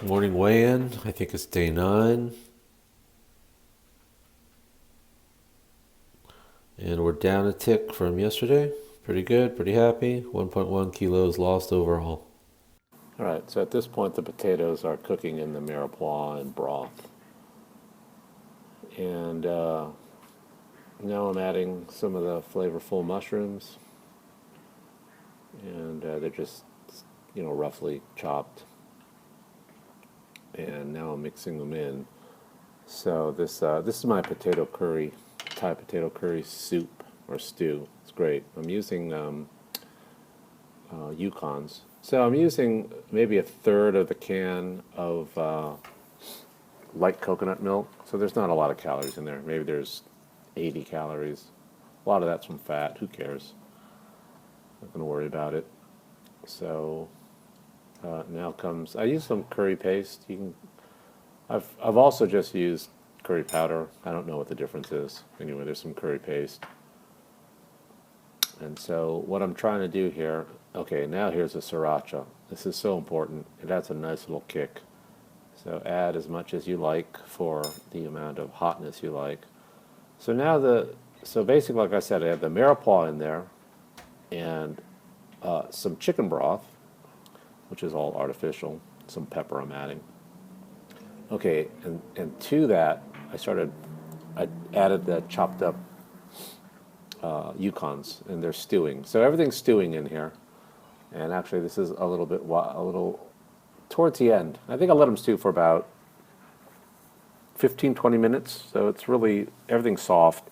Morning weigh-in. I think it's day 9. And we're down a tick from yesterday. Pretty good, pretty happy. 1.1 kilos lost overall. All right, so at this point, the potatoes are cooking in the mirepoix and broth. And now I'm adding some of the flavorful mushrooms. And they're just, roughly chopped. And now I'm mixing them in. So this is my potato curry, Thai potato curry soup or stew. It's great. I'm using Yukons. So I'm using maybe a third of the can of light coconut milk. So there's not a lot of calories in there. Maybe there's 80 calories. A lot of that's from fat. Who cares? Not going to worry about it. So now comes. I use some curry paste. I've also just used curry powder. I don't know what the difference is. Anyway, there's some curry paste. And so what I'm trying to do here, okay, now here's the sriracha. This is so important. It adds a nice little kick. So add as much as you like for the amount of hotness you like. So now so basically, like I said, I have the mirepoix in there and some chicken broth, which is all artificial. Some pepper I'm adding. Okay, and to that, I added the chopped up Yukons, and they're stewing. So everything's stewing in here. And actually, this is a little towards the end. I think I let them stew for about 15, 20 minutes. So it's really, everything's soft.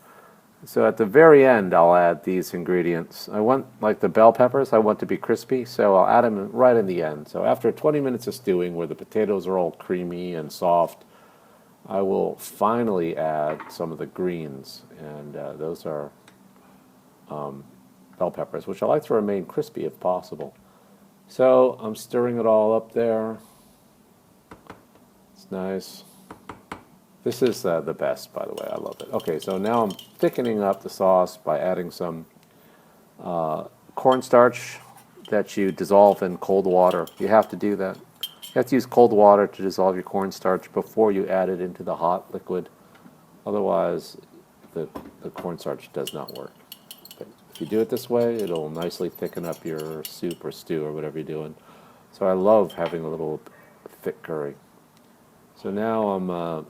So at the very end, I'll add these ingredients. I want, like the bell peppers, I want to be crispy, so I'll add them right in the end. So after 20 minutes of stewing, where the potatoes are all creamy and soft, I will finally add some of the greens, and those are bell peppers, which I like to remain crispy if possible. So I'm stirring it all up there. It's nice. This is the best, by the way. I love it. Okay, so now I'm thickening up the sauce by adding some cornstarch that you dissolve in cold water. You have to do that. You have to use cold water to dissolve your cornstarch before you add it into the hot liquid. Otherwise, the cornstarch does not work. But if you do it this way, it'll nicely thicken up your soup or stew or whatever you're doing. So I love having a little thick curry. So now I'm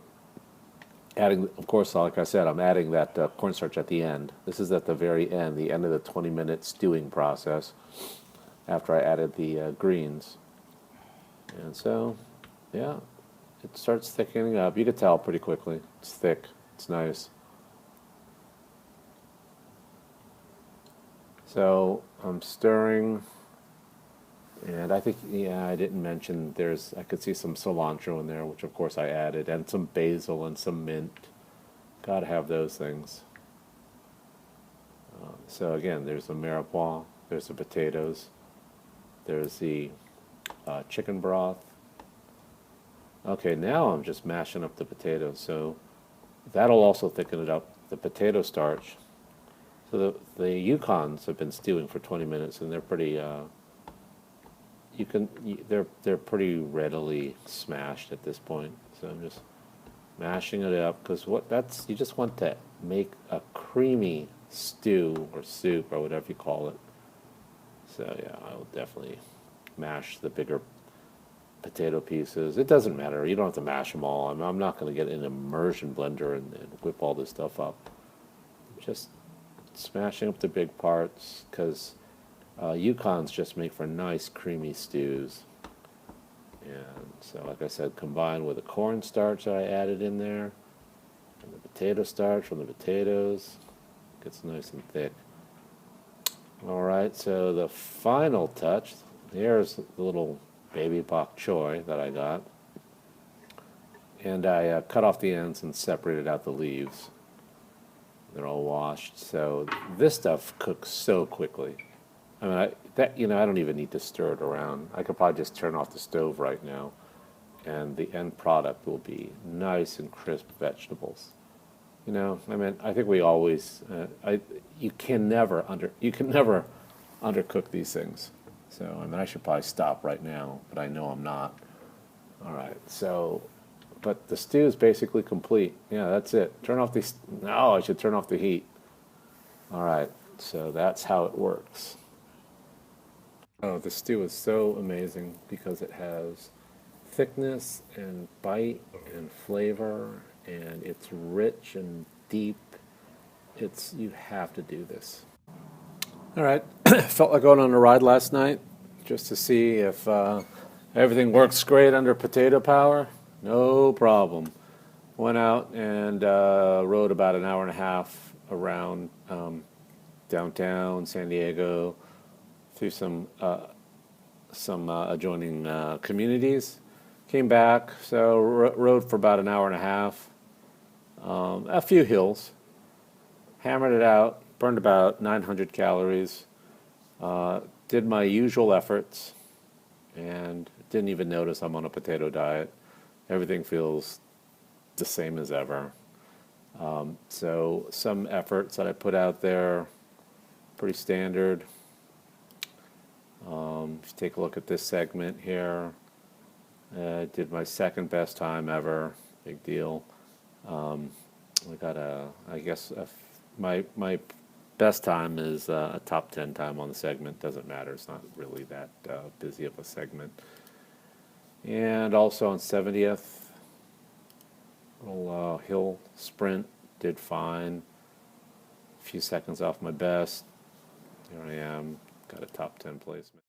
adding, of course, like I said, I'm adding that cornstarch at the end. This is at the very end, the end of the 20-minute stewing process after I added the greens. And so, yeah, it starts thickening up. You can tell pretty quickly. It's thick. It's nice. So I'm stirring. And I think, yeah, I didn't mention I could see some cilantro in there, which of course I added, and some basil and some mint. Gotta have those things. So again, there's the mirepoix, there's the potatoes, there's the chicken broth. Okay, now I'm just mashing up the potatoes, so that'll also thicken it up. The potato starch. So the Yukons have been stewing for 20 minutes, and they're pretty. They're pretty readily smashed at this point. So I'm just mashing it up because you just want to make a creamy stew or soup or whatever you call it. So yeah, I will definitely mash the bigger potato pieces. It doesn't matter. You don't have to mash them all. I'm not going to get an immersion blender and whip all this stuff up. Just smashing up the big parts because Yukons just make for nice creamy stews. And so, like I said, combined with the cornstarch that I added in there and the potato starch from the potatoes, gets nice and thick. All right, so the final touch, here's the little baby bok choy that I got. And I cut off the ends and separated out the leaves. They're all washed. So this stuff cooks so quickly. I mean, I don't even need to stir it around. I could probably just turn off the stove right now, and the end product will be nice and crisp vegetables. I mean, I think we always, you can never undercook these things. So, I mean, I should probably stop right now, but I know I'm not. All right, so, but the stew is basically complete. Yeah, that's it. Turn off the, no, I should turn off the heat. All right, so that's how it works. Oh, the stew is so amazing because it has thickness and bite and flavor, and it's rich and deep. It's, you have to do this. All right, felt like going on a ride last night just to see if everything works great under potato power. No problem. Went out and rode about an hour and a half around downtown San Diego through some adjoining communities. Came back, so rode for about an hour and a half. A few hills, hammered it out, burned about 900 calories. Did my usual efforts, and didn't even notice I'm on a potato diet. Everything feels the same as ever. So some efforts that I put out there, pretty standard. If you take a look at this segment here, did my second best time ever. Big deal. I got I guess my best time is a top 10 time on the segment. Doesn't matter. It's not really that busy of a segment. And also on 70th, little hill sprint, did fine. A few seconds off my best. Here I am, got a top 10 placement.